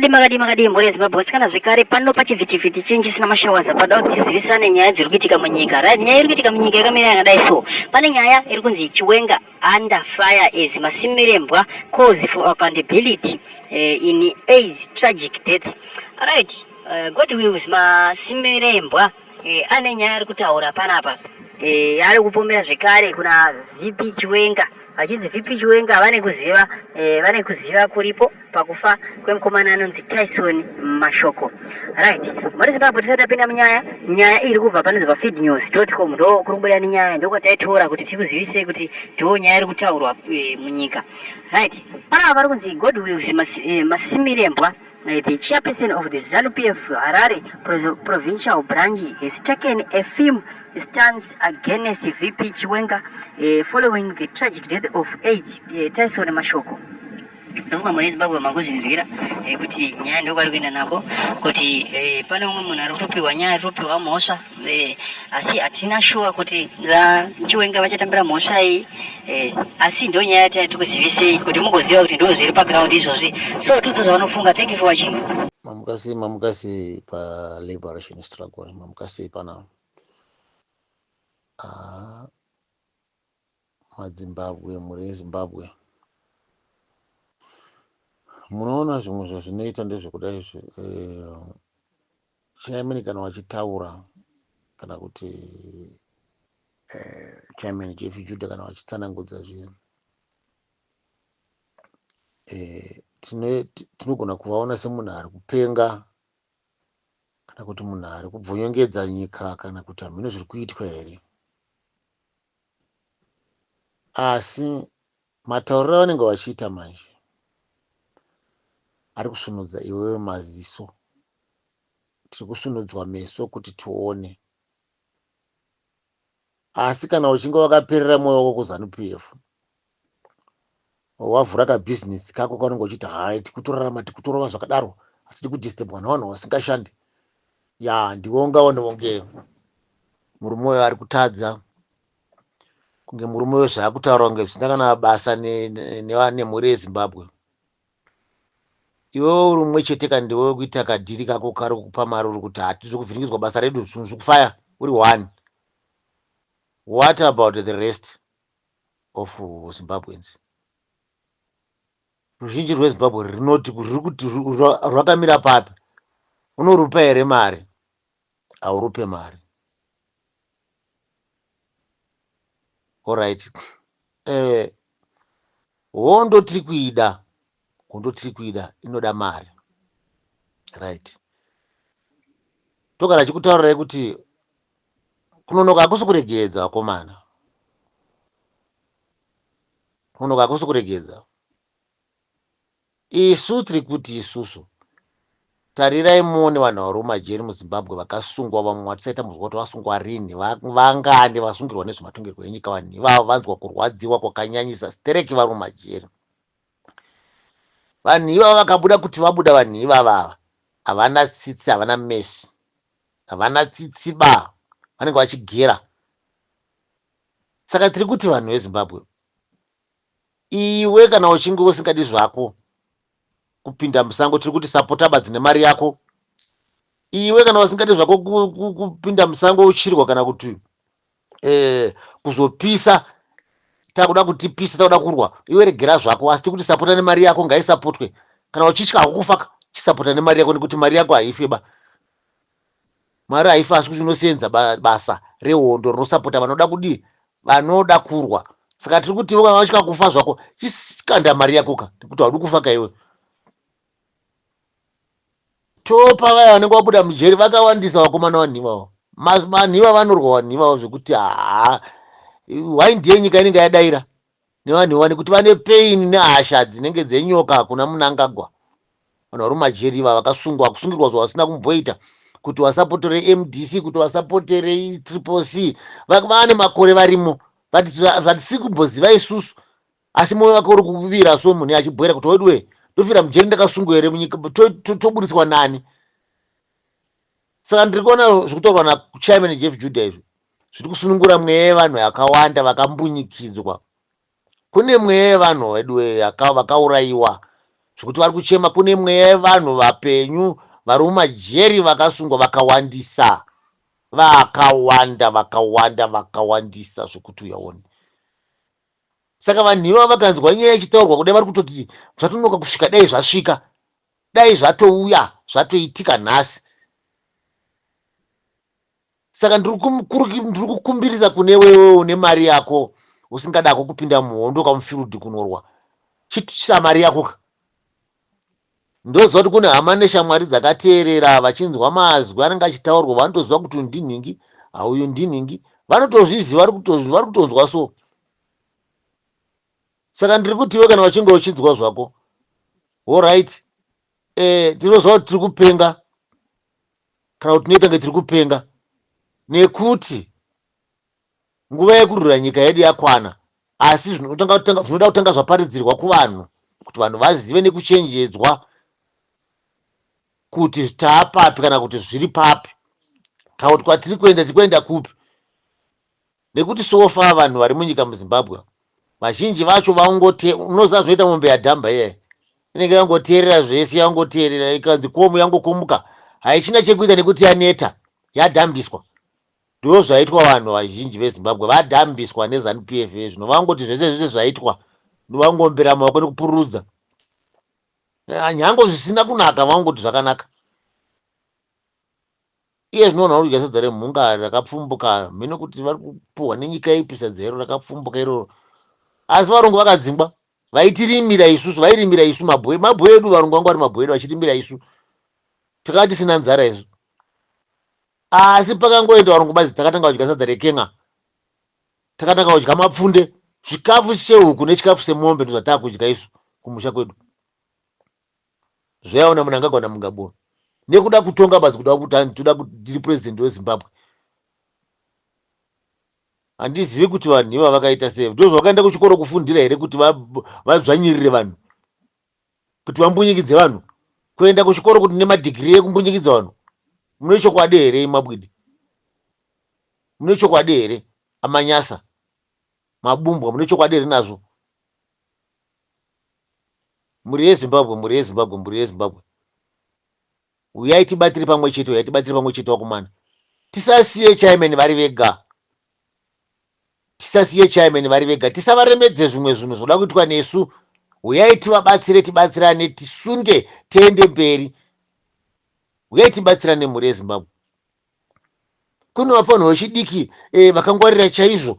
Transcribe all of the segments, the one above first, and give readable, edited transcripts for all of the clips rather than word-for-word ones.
makadi mhuri Zimbabwe kana zvekare pano pachivhitivhiti chinji sina mashawaza pada kuti tizivisane nyaya dziri kuitika munyika. Right, nyaya iri kuitika munyika yakamira yakadai so. Pane nyaya iri kunzi Chiwenga under fire as Masimirembwa cause for accountability in AIDS tragic death. Right, God wills Masimirembwa ane nyaya ari kutaura panapa. Ari kupomera zvekare kuna VP Chiwenga. Achidzi VP Chiwenga vane kuziva kuripo pakufa kwemukomana anonzi Tyson Mashoko. Right, muri Zimbabwe tisati tapinda nyaya iri kubva panonzi pafeednews.com ndo kurubuda nyaya ndiko taitora kuti tikuzivise kuti ndo nyaya iri kutaurwa munyika. Right, pana vari kunzi Godwills Masimirembwa, the chairperson of the ZANU-PF Harare provincial branch, has taken a firm stance against VP Chiwenga following the tragic death of Tyson Mashoko. Ndokuma muri Zimbabwe mangozvinzwira kuti nyaya ndoko ari kuenda nako kuti pane umwe munhu ari kutopiwa nyaya ari kutopiwa mhosva asi hatina shuwa kuti Chiwenga vachatambira mhosva iyi asi ndo nyaya yatiri kuzivisei kuti mugoziva kuti ndo zviri paground izvozvi. So tudzi zvavanofunga. Thank you for watching. Mamukasi pa liberation struggle mamukasi pana maZimbabwe muri Zimbabwe munoona zvimwe zvinoita ndezvekudai chairman kana wachitaura kana kuti chairman Jeff Judah kana wachitsanangudza zvinhu tinogona kuvaona semunhu ari kupenga kana kuti munhu ari kubvonyongedza nyika kana kuti hamino zviri kuitwa here. Asi matauriro avanenge vachiita manje ari kusunudza iwewe maziso, tiri kusunudzwa meso kuti tione. Asi kana uchinge wakaperera mwoyo wako kuZANU-PF, wavhura kabhizinesi kako kaunenge uchiti hai tikutorarama tikutorova zvakadaro hatidi kudhistebwa navanhu vasingashandi, ndiwe ungaononge murume uyo ari kutadza kunge murume uyo zvaakutaura kunge zvisina kana basa nemhuri yeZimbabwe. Iwe uri mumwe chete kandiwe kuita kadhiri kako kari kukupa mari uri kuti hatizi kuvhiringidzwa basa redu zvinhu zvekufaya uri one. What about the rest of Zimbabweans? Ruzhinji rweZimbabwe rinoti kuti rwakamira papi. Unorupa here mari? Haurupe mari. Alright. Hondo tiri kuida inoda mari. Right. Togara chikutaurirai kuti kunonoka hakusi kuregedza vakomana. Kunonoka hakusi kuregedza. Isu tiri kuti isusu tarirai muone vanhu vari mumajeri muZimbabwe vakasungwa, vamwe vatisaita muzwa kuti vasungwa rini, vangande vasungirwa nezvematongerwo enyika. Vanhu ivavo vanzwa kurwadziwa kwakanyanyisa, stereki vari mumajeri. Vanhu ivava vakabuda kuti vabuda, vanhu ivava havana tsitsi, havana mesi, havana tsitsi vanenge vachigera. Saka tiri kuti vanhu veZimbabwe, iwe kana uchinge usingadi zvako kupinda musango, tiri kuti sapota badzi nemari yako. Iwe kana usingadi zvako kupinda musango uchirwa kana kuti kuzopisa, takuda kutipisa, takuda kurwa, iwe regera zvako. Asi tiri kuti sapota nemari yako, ngaisapotwe. Kana uchitya kufa, chisapota nemari yako, nekuti mari yako haifi mari haifi, asi kuti inosenza basa rehondo rinosapota vanoda kudii, vanoda kurwa. Saka tiri kuti iwe kana uchitya kufa zvako, chisikanda mari yako nekuti haudi kufa kaiwe. Topa vaya vanenge vabuda mujeri vakawandisa vakomana vanhu ivavo. Vanhu ivavo vanorwa vanhu ivavo zvekuti waindi yenyika inenge yadaira nevanhu ivavo nekuti vane peini nehasha dzinenge dzenyoka kuna munhu angagwa. Vanhu vari mumajeri ivavo vakasungwa, kusungirwa zvavasina kumboita, kuti vasapotere MDC, kuti vasapotere Triple C. Vane makore varimo vatisiri kumboziva isusu, asi mwoyo wake uri kuvira so munhu achibwera kuti weduwe ndofira mujeri ndakasungwa here munyika, toburitswa nani? Saka ndiri kuona zvekutaurwa nachairman Jeff Judah izvi zviri kusunungura mweya yevanhu yakawanda vakambunyikidzwa. Kune mweya yevanhu vedu vakaurayiwa zvekuti vari kuchema kune mweya yevanhu vapenyu vari mumajeri vakasungwa vakawandisa, vakawandisa zvekuti uyaone. Saka vanhu iva vakanzwa nyaya ichitaurwa kudai vari kutoti zvatonoka kusvika, dai zvasvika, dai zvatouya, zvatoitika nhasi. Saka ndiri kukumbirisa kune wewe une mari yako usingadako kupinda muhondo kamufield kunorwa, chitisa mari yako ka. Ndoziva kuti kune hama neshamwari dzakateerera vachinzwa mazwi anenge achitaurwa, vanotoziva kuti uyu ndinhingi, uyu ndinhingi, vanotozviziva, vari kutonzwa so. Saka ndiri kuti iwe kana wachinge uchinzwa zvako, alright, tinoziva kuti tiri kupenga, kana kuti tinoita kunge tiri kupenga, nekuti nguva yekurwira nyika yedu yakwana. Asi zvinoda kutanga zvaparidzirwa kuvanhu, kuti vanhu vazive nekuchenjedzwa kuti taapapi kana kuti zviri papi, kana kuti kwatiri kuenda tiri kuenda kupi. Nekuti sofa vanhu vari munyika muZimbabwe vazhinji vacho unoziva zvinoita mombe yadhamba iye inenge yangoteerera zvese, yangoteerera, ikanzi komu yangokomuka, haichina chekuita nekuti yaneta, yadhambiswa. Ndo zvaitwa vanhu vazhinji veZimbabwe, vadhambiswa neZANU PF. Zvino vangoti zvese zvaitwa vangombera maoko nekupururudza, nyango zvisina kunaka, vangoti zvakanaka. Iye zvinoona kuti sadza remhunga rakapfumbuka, mhino kuti vari kupuhwa nenyika ipi sadza iro rakapfumbuka iroro. Asi varungu vakadzingwa, vaitirimira isusu, vairimira isu mabwe edu, varungu vangu vari mabwe edu vachirimira isu, takanga tisina nzara isu. Asi pakangoenda varungu bazi takatanga kudya sadza rekenga, takatanga kudya mapfunde, chikafu chehuku nechikafu semombe ndozvataa kudya isu kumusha kwedu. Zvayaona munhu angagwana mungabona nekuda kutonga bazi, kuda kuti toda kuti tiri president weZimbabwe. Handizivi kuti vanhu iva vakaita sei. Ndozva vakaenda kuchikoro kufundira here kuti vadzvanyirire vanhu, kuti vambunyikidze vanhu, kuenda kuchikoro kuti nemadhigirii ekumbunyikidza vanhu? Mune chokwadi here mabwidi? Mune chokwadi here amanyasa, mabumbwa, mune chokwadi here nazvo? Muri yeZimbabwe, muri yeZimbabwe, muri yeZimbabwe, uyai tibatire pamwe chete, uyai tibatire pamwe chete wakomana. Tisasiye chairman vari vega, tisasiye chairman vari vega, tisavaremedze zvimwe zvinhu zvoda kuitwa nesu. Uyai tivabatsire, tibatsirane, tisunde tiende mberi. Uyai tibatsirane muri yeZimbabwe. Kune vafanhu vechidiki vakangwarira chaizvo,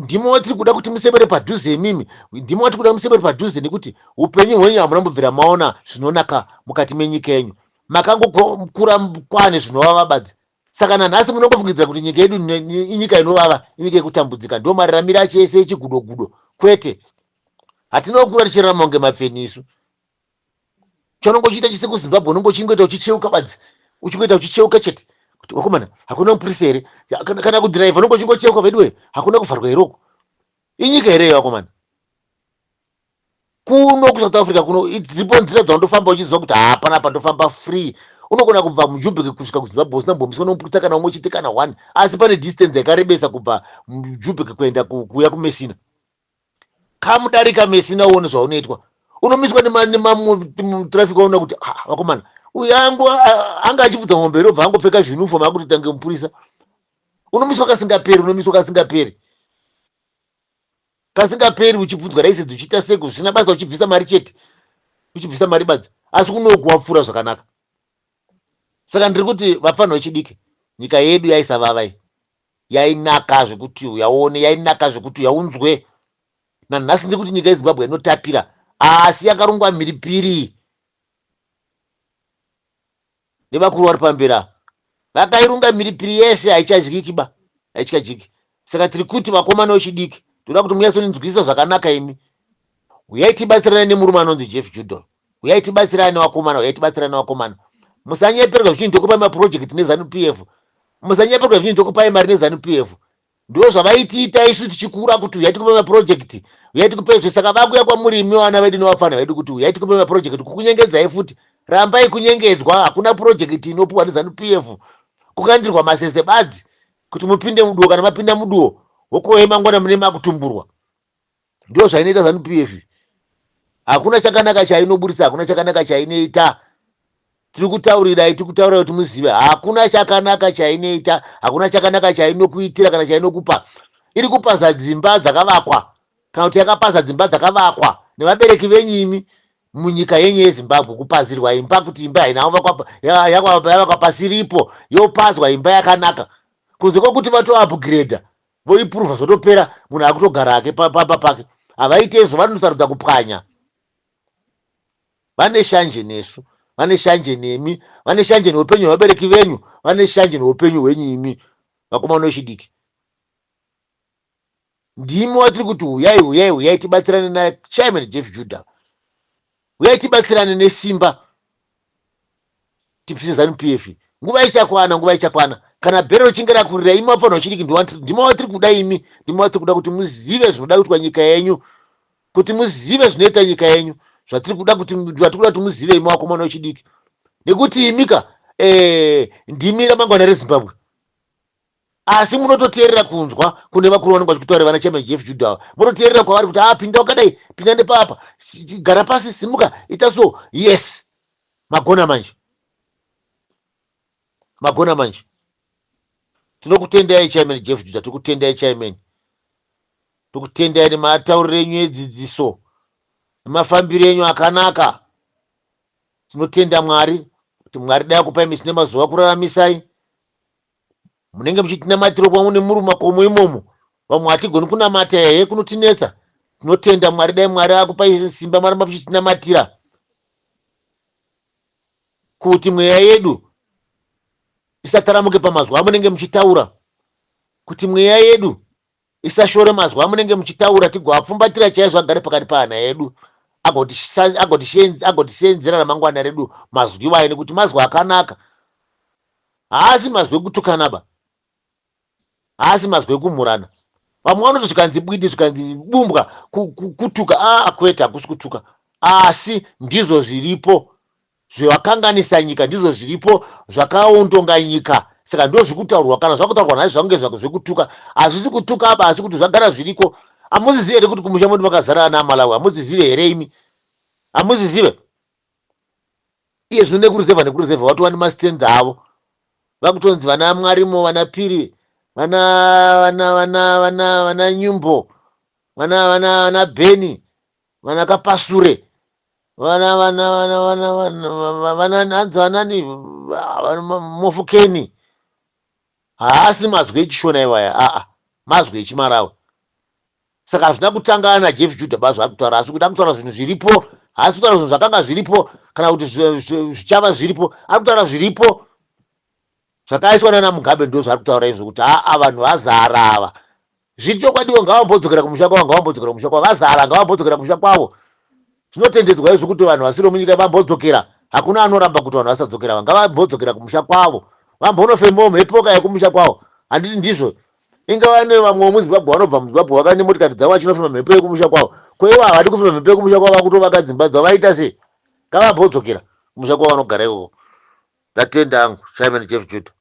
ndimo watiri kuda kuti musebere padhuze imimi, ndimo watiri kuda musebere padhuze, nekuti upenyu hwenyu hamunambobvira maona zvinonaka mukati menyika yenyu, makangokura kwane zvinovava badzi. Saka nanhasi munongofungidzira kuti nyika yedu inyika inovava, inyika yekutambudzika, ndo mararamiro acho ese echigudo-gudo. Kwete, hatinokura tichirarama kunge mapfeni isu. Chaunongochiita chise kuZimbabwe, unongochingoita uchicheuka badzi, uchingoita uchicheuka chete. Kuti wakomana, hakuna mupurisa here? Kana kudhiraivha unongochingocheuka veduwe, hakuna kuvharwa heroko. Inyika here wakomana? Kuno kuSouth Africa kuno dziripo nzira dzaundofamba uchiziva kuti hapana pandofamba free. Unogona kubva muJubek kusvika kuZimbabwe usina kumbombomiswa nomupurisa kana umwe chete kana one, asi pane distance yakarebesa kubva muJubek kuenda kuya kuMessina. Kamudarika Messina uone zvaunoitwa, unomiswa nematraffic, waona kuti wakomana uyu anga achibvudza mombe robva angopfeka zvinufoma akuti tange mupurisa. Unomiswa kasingaperi, unomiswa kasingaperi, kasingaperi, uchibvunzwa raisezi uchiita seko zvisina basa, uchibvisa mari chete, uchibvisa mari badzi, asi kunokuwa pfuura zvakanaka. Saka ndiri kuti vafanhu vechidiki, nyika yedu yaisavava, yainaka zvekuti uyaone, yainaka zvekuti uyaunzwe. Nanhasi ndiri kuti nyika yeZimbabwe inotapira, asi yakarungwa mhiripiri nevakuru vari pambera. Vakairunga mhiripiri yese, haichadyiki, haichadyiki. Saka tiri kuti vakomana vechidiki, toda kuti muyatsonzwisisa zvakanaka imi. Uyai tibatsirane nemurume anonzi Jeff Judor, uyai tibatsirane nevakomana, uyai tibatsirane nevakomana. Musanyeperwa zvichinzi tokupai mapurojekiti neZANU PF, musanyeperwa zvichinzi tokupai mari neZANU PF. Ndo zvavaitiita isu tichikura kuti uyai tikupai mapurojekiti, uyai tikupai zve. Saka vakuya kwamuri imi vana vedu nevafana vedu kuti uyai tikupai mapurojekiti, kukunyengedzai futi. Rambai kunyengedzwa, hakuna purojekiti inopuhwa neZANU PF. Kukandirwa masese badzi kuti mupinde muduo, kana mapinda muduo wokohe mangwana mune makutumburwa. Ndio zvainoita ZANU PF. hakuna chakanaka chainoburisa, hakuna chakanaka chainoita. Tiri kutaurirai kuti muzive, hakuna chakanaka chainoita, hakuna chakanaka chainokuitira kana chainokupa. Iri kupasa dzimba dzakavakwa, kana kuti yakapasa dzimba dzakavakwa nevabereki venyimi munyika yenyu yeZimbabwe, kupazirwa imba kuti imba yavakwa pasiripo, yopazwa imba yakanaka, kunze kwokuti vatoapgreda voipuruvha zvotopera, munhu akutogara ake pamba pake. Havaite izvo, vanosarudza kupwanya. Vane shanje nesu, vane shanje nemi, vane shanje neupenyu hwevabereki venyu, vane shanje neupenyu hwenyimi vakomana vechidiki. Ndimi watiri kuti uyai tibatsirane naChairman Jeff Judah, uyai tibatsirane nesimba tipise ZANU-PF. Nguva ichakwana, kana bhero richinge rakurira, imi vapfanha vechidiki ndimo watiri kuda imi, ndimo watiri kuda kuti muzive zvinoda kuitwa nyika yenyu, kuti muzive zvinoita nyika yenyu, zvatiri kuda kuti muzive imi vakomana vechidiki, nekuti imika ndimi ramangwana reZimbabwe. Asi munototeerera kunzwa kune vakuru vanenge vachikutaura vana Chairman Jeff Judah, munoteerera kwavari kuti pinda wakadai, pinda nepapa, gara pasi, simuka, ita so. Yes, magona manje. Tinokutendai Chairman Jeff Judah, tikutendai Chairman, tikutendai nematauriro enyu edzidziso, nemafambiro enyu akanaka. Tinotenda Mwari kuti Mwari dai kupai misi nemazuva kuraramisai. Munenge muchitinamatira kwamune muri mumakomo imomo, vamwe hatigoni kunamata hehe, kunotinetsa. Tinotenda Mwari dai Mwari akupai simba, maramba muchitinamatira kuti mweya yedu isataramuke pamazuva amunenge muchitaura, kuti mweya yedu isashore mazuva amunenge muchitaura, tigoapfumbatira chaizvo agare pakati pahana yedu, agotisenzera ramangwana redu mazwi iwayo, nekuti mazwi akanaka. Haasi mazwi ekutukanaba, haasi mazwi ekumhurana. Vamwe vanoti zvikanzi bwidi, zvikanzi bumbwa, kutuka. Kwete, hakusi kutuka, asi ndizvo zviripo zvakanganisa nyika, ndizvo zviripo zvakaondonga nyika. Saka ndo zvikutaurwa, kana zvakutaurwa nhasi zvange zvekutuka, hazvisi kutuka aba, asi kuti zvagara zviriko. Hamuzizive here kuti kumusha mundi makazara ana aMalawi? Hamuzizive here imi? Hamuzizive? Iye zvino nekuruzevha watova nemasitenza avo, vakutonzi vana Mwarimo, vana Piri, vana Nyumbo, vana Beni, vana Kapasure, vanani Mofukeni. Haasi mazwi echishona iwaya, mazwi echiMalawi. Saka hazvina kutangana naJeff Judah basi akutaura, asi kuti akutaura zvinhu zviripo, haasi kutaura zvinhu zvakanga zviripo kana kuti zvichava zviripo, akutaura zviripo zvakaiswa nana Mugabe. Ndo zvari kutaura izvo kuti vanhu vazara ava. Zviri chokwadiwo, ngavambodzokera kumusha kwavo, vazara ngavambodzokera kumusha kwavo. Zvinotendedzwa izvo kuti vanhu vasiri munyika vambodzokera. Hakuna anoramba kuti vanhu vasadzokera, ngavambodzokera kumusha kwavo, vambonofemawo mhepo yekumusha kwavo. Handiti ndizvo? Ingava nevamwe vemuZimbabwe vanobva muZimbabwe vakane motikari dzavo vachinofema mhepo yekumusha kwavo. Ko ivo havadi kufema mhepo yekumusha kwavo, vakutovaka dzimba dzavo, vaita sei? Ngavambodzokera kumusha kwavo vanogara ikoko. Ndatenda hangu Chairman Jeff Judah.